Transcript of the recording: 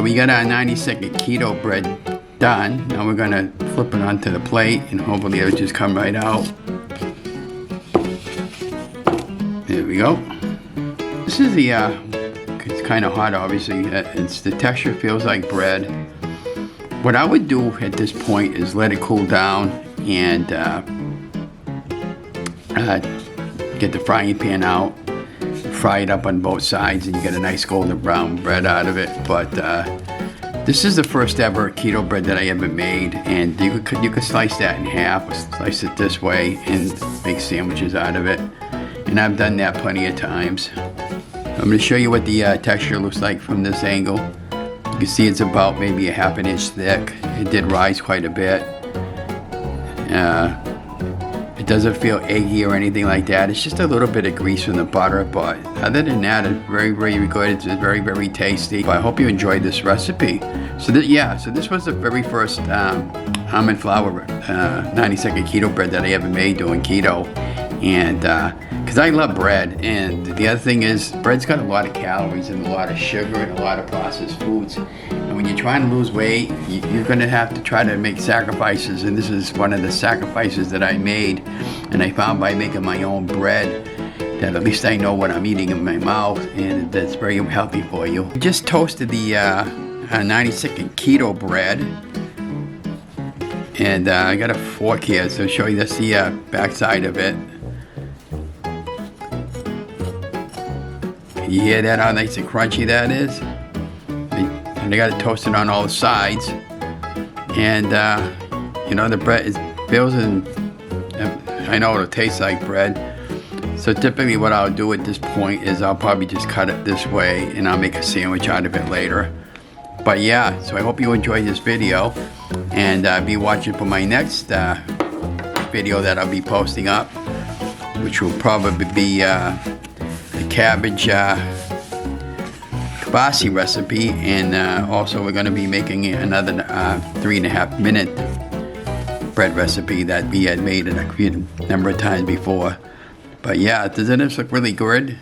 we got our 90-second keto bread done. Now we're gonna flip it onto the plate and hopefully it'll just come right out. There we go. This is the, it's kind of hot obviously. The texture feels like bread. What I would do at this point is let it cool down and get the frying pan out, fry it up on both sides, and you get a nice golden brown bread out of it. But this is the first ever keto bread that I ever made, and you could slice that in half, or slice it this way, and make sandwiches out of it. And I've done that plenty of times. I'm going to show you what the texture looks like from this angle. You can see it's about maybe a ½ an inch thick. It did rise quite a bit. It doesn't feel eggy or anything like that. It's just a little bit of grease from the butter, but other than that, it's very, very good. It's very, very tasty. I hope you enjoyed this recipe. So this was the very first almond flour 90-second keto bread that I ever made doing keto. And because I love bread, and the other thing is bread's got a lot of calories and a lot of sugar and a lot of processed foods. And when you're trying to lose weight, you're going to have to try to make sacrifices, and this is one of the sacrifices that I made. And I found by making my own bread that at least I know what I'm eating in my mouth, and that's very healthy for you. I just toasted the 90-second keto bread. And I got a fork here, so I'll show you the back side of it. You hear that, how nice and crunchy that is? And I got it toasted on all the sides. And, you know, the bread feels, and I know it'll taste like bread. So typically what I'll do at this point is I'll probably just cut it this way and I'll make a sandwich out of it later. But yeah, so I hope you enjoyed this video, and be watching for my next video that I'll be posting up, which will probably be the cabbage kibasi recipe, and also we're going to be making another 3.5 minute bread recipe that we had made a number of times before. But yeah, doesn't this look really good?